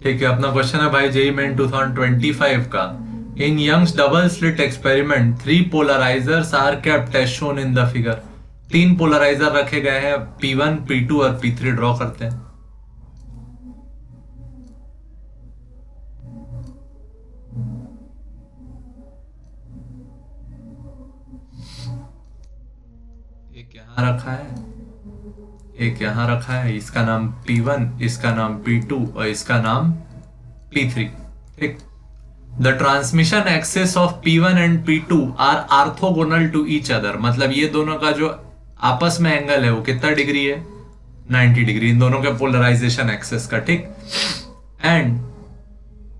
ठीक है, अपना क्वेश्चन है भाई जेई मेन 2025 का। In Young's double slit experiment 3 polarizers are kept as shown in the figure. 3 polarizer रखे गए हैं, P1 P2 और P3 ड्रॉ करते हैं। एक यहाँ रखा है, एक यहाँ रखा है, इसका नाम P1, इसका नाम P2 और इसका नाम P3। ठीक। The transmission axes of P1 and P2 are orthogonal to each other. मतलब ये दोनों का जो आपस में एंगल है वो कितना डिग्री है? 90 डिग्री, इन दोनों के पोलराइजेशन एक्सेस का। ठीक। And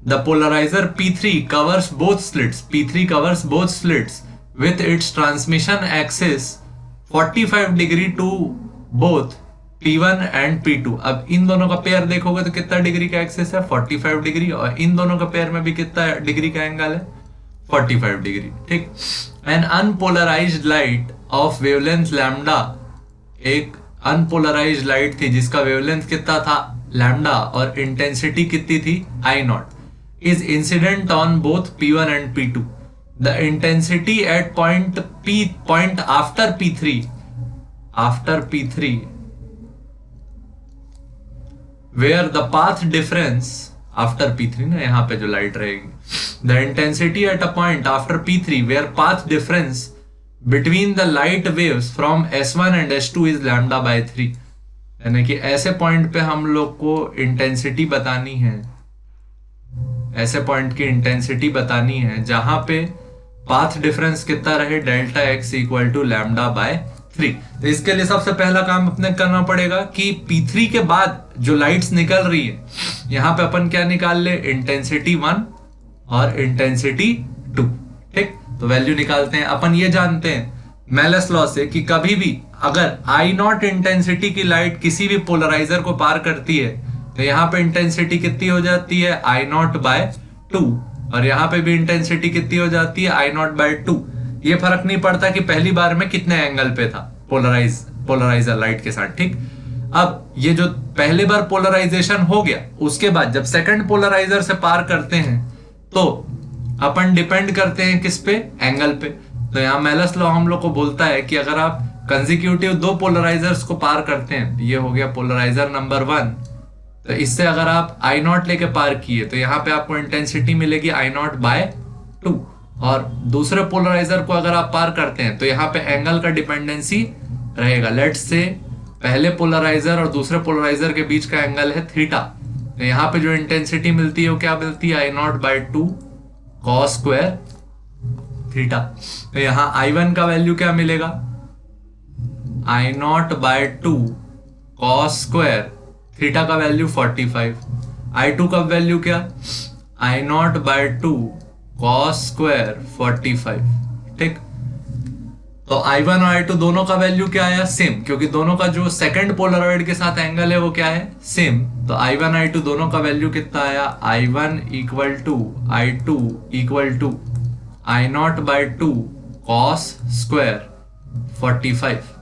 the polariser P3 covers both slits, P3 covers both slits with its transmission axes 45 degree to both P1 and P2। अब इन दोनों का पेयर देखोगे तो कितना डिग्री का एक्सेस है? 45 डिग्री। और इन दोनों का पेयर में भी कितना डिग्री का एंगल है? 45 डिग्री। ठीक। An unpolarised light of wavelength lambda, एक अनपोलराइज्ड लाइट थी जिसका वेवलेंथ कितना था? लैम्डा, और इंटेंसिटी कितनी थी? I naught, is incident on both P1 and P2। The intensity at point after P3 where the path difference after P3 ना, यहां पे जो लाइट रहेगी, the intensity at a point after P3 where path difference between the light waves from S1 and S2 is lambda by 3। यानी कि ऐसे point पे हम लोग को इंटेंसिटी बतानी है, ऐसे पॉइंट की इंटेंसिटी बतानी है जहां पे पाथ डिफरेंस कितना रहे? Delta x equal to lambda by 3। तो इसके लिए सबसे पहला काम अपने करना पड़ेगा कि P3 के बाद जो लाइट्स निकल रही है, यहां पे अपन क्या निकाल ले? इंटेंसिटी 1 और इंटेंसिटी 2। ठीक। तो वैल्यू निकालते हैं। अपन ये जानते हैं मेलस लॉ से कि कभी भी अगर आई नॉट इंटेंसिटी की लाइट किसी भी पोलराइजर को पार करती है तो यहाँ पे इंटेंसिटी कितनी हो जाती है? I naught by 2। और यहाँ पे भी इंटेंसिटी कितनी हो जाती है? I naught by 2। ये फर्क नहीं पड़ता कि पहली बार में कितने एंगल पे था पोलराइजर लाइट के साथ। ठीक। अब ये जो पहले बार पोलराइजेशन हो गया, उसके बाद जब सेकंड पोलराइजर से पार करते हैं तो अपन डिपेंड करते हैं किस पे? एंगल पे। तो यहाँ मेलस लॉ हम लोग को बोलता है कि अगर आप कंसेक्यूटिव 2 पोलराइजर्स को पार करते हैं, ये हो गया पोलराइजर नंबर 1, तो इससे अगर आप आई नॉट लेके पार किए तो यहाँ पे आपको इंटेंसिटी मिलेगी आई नॉट बाय 2। और दूसरे पोलराइजर को अगर आप पार करते हैं तो यहाँ पे एंगल का डिपेंडेंसी रहेगा। लेट्स से पहले पोलराइजर और दूसरे पोलराइजर के बीच का एंगल है थीटा, तो यहाँ पे जो इंटेंसिटी मिलती है वो क्या मिलती है? I naught by 2 cos square theta. तो यहाँ I1 का वैल्यू क्या मिलेगा? I naught by 2 cos square theta का वैल्यू 45। I2 का वैल्यू क्या? I naught by 2 cos square 45। ठीक। तो I1 और I2 दोनों का वैल्यू क्या आया? सेम, क्योंकि दोनों का जो सेकंड पोलराइड के साथ एंगल है वो क्या है? सेम। तो I1 I2 दोनों का वैल्यू कितना आया? I1 equal to I2 equal to I naught by 2 cos square 45।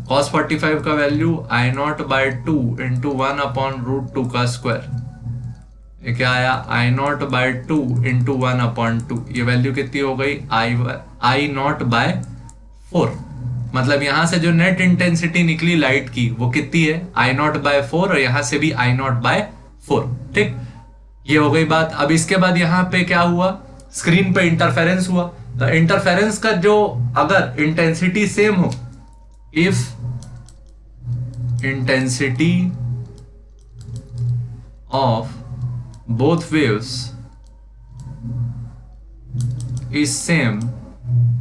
Cos 45 का value I naught by 2 into 1 upon root 2 का स्क्वायर, ये क्या आया? I naught by 2 into 1 upon 2। ये वैल्यू कितनी हो गई? I naught by 4। मतलब यहां से जो नेट इंटेंसिटी निकली लाइट की वो कितनी है? आई नॉट बाय 4, और यहां से भी आई नॉट बाय 4। ठीक। ये हो गई बात। अब इसके बाद यहां पे क्या हुआ? स्क्रीन पे इंटरफेरेंस हुआ। तो इंटरफेरेंस का जो अगर इंटेंसिटी सेम हो, if intensity of both waves is same,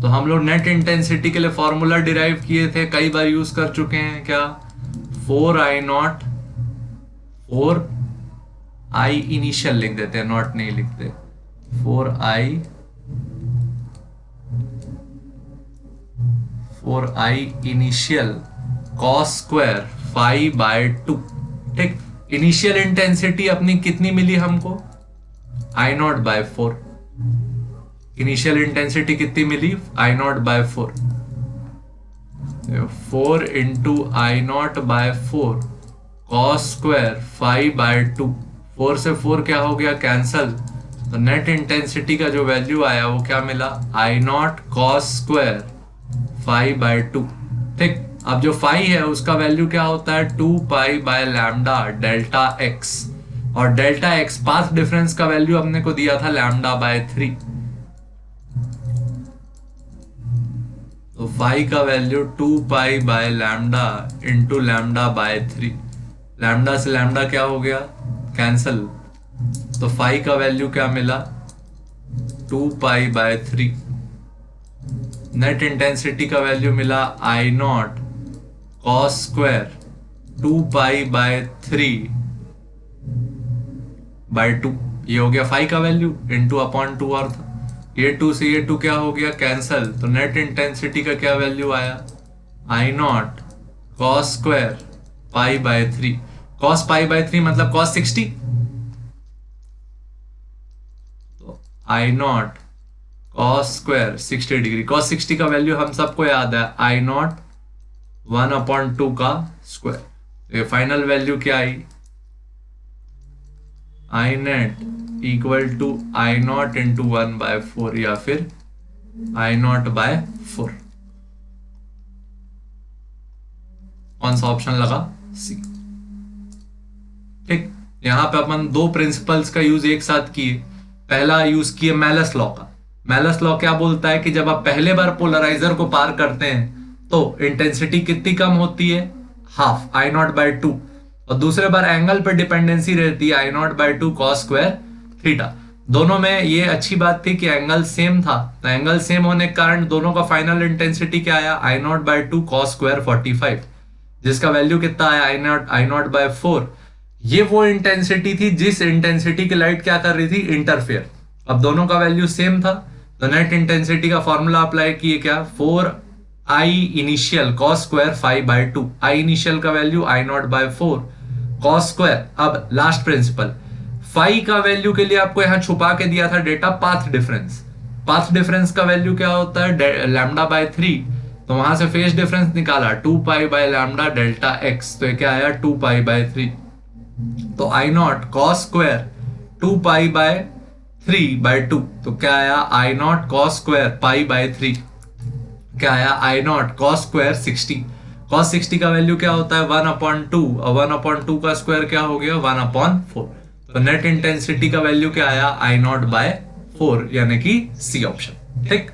तो हम लोग नेट इंटेंसिटी के लिए फॉर्मूला डिराइव किए थे, कई बार यूज कर चुके हैं। क्या? 4 इनिशियल लिख देते हैं, नॉट नहीं लिखते। 4i initial cos square 5/2। ठीक। इनिशियल इंटेंसिटी अपनी कितनी मिली हमको? I naught by 4। Initial intensity कितनी मिली? I naught by 4। 4 into I naught by 4 cos square 5/2। 4 से 4 क्या हो गया, कैंसल। तो नेट इंटेंसिटी का जो वैल्यू आया वो क्या मिला, आई नॉट कॉस स्क्वायर 5/2। ठीक, अब जो फाई है उसका वैल्यू क्या होता है, 2π/λ डेल्टा एक्स, और डेल्टा एक्स पाथ डिफरेंस का वैल्यू हमने को दिया था λ/3। तो फाई का वैल्यू 2π/λ इंटू λ/3। लैम्डा से लैम्डा क्या हो गया, कैंसल। तो फाई का वैल्यू क्या मिला, 2π/3। नेट इंटेंसिटी का वैल्यू मिला आई नॉट कॉस स्क्वायर 2π/3/2। ये हो गया फाई का वैल्यू, इंटू अपॉन 2 और था, ये 2 से ये 2 क्या हो गया, कैंसल। तो नेट इंटेंसिटी का क्या वैल्यू आया, I naught cos square π/3। Cos π/3 मतलब कॉस 60। तो I naught cos square 60 degree. Cos 60 का वैल्यू हम सबको याद है, आई नॉट 1/2 का स्क्वायर। ये फाइनल वैल्यू क्या आई, I net equal to I naught into 1/4 या फिर आई नॉट बाय 4। कौन सा ऑप्शन लगा, सी। ठीक, यहां पे अपन दो प्रिंसिपल्स का यूज एक साथ किए। पहला यूज किए मेलस लॉ का। मेलस लॉ क्या बोलता है कि जब आप पहले बार पोलराइजर को पार करते हैं तो इंटेंसिटी कितनी कम होती है, हाफ, आई नॉट बाय 2, और दूसरे बार एंगल पे डिपेंडेंसी रहती है, I naught by 2 cos square theta. दोनों में ये अच्छी बात थी कि एंगल सेम था, तो एंगल सेम होने के कारण दोनों का फाइनल इंटेंसिटी क्या आया, I naught by 2 cos square 45, जिसका वैल्यू कितना आया, आई नॉट बाय 4। ये वो इंटेंसिटी थी जिस इंटेंसिटी की लाइट क्या कर रही थी, इंटरफेयर। अब दोनों का वैल्यू सेम था, तो नेट इंटेंसिटी का फॉर्मूला अप्लाई किए क्या, 4i initial cos square 5/2। I initial का value I naught by 4 cos square. अब लास्ट प्रिंसिपल, फाई का वैल्यू के लिए आपको यहां छुपा के दिया था data, path difference. Path difference का वैल्यू क्या होता है, λ/3। तो वहां से फेज डिफरेंस निकाला 2π/λ डेल्टा एक्स, तो ये क्या आया 2π/3। तो आई नॉट कॉस स्क्वायर 2π/3/2, तो क्या आया आई नॉट कॉस स्क्वायर π/3, क्या आया I naught cos square 60। Cos 60 का वैल्यू क्या होता है 1/2, और 1/2 का स्क्वायर क्या हो गया 1/4। तो नेट इंटेंसिटी का वैल्यू क्या आया आई नॉट बाय 4, यानी कि सी ऑप्शन। ठीक।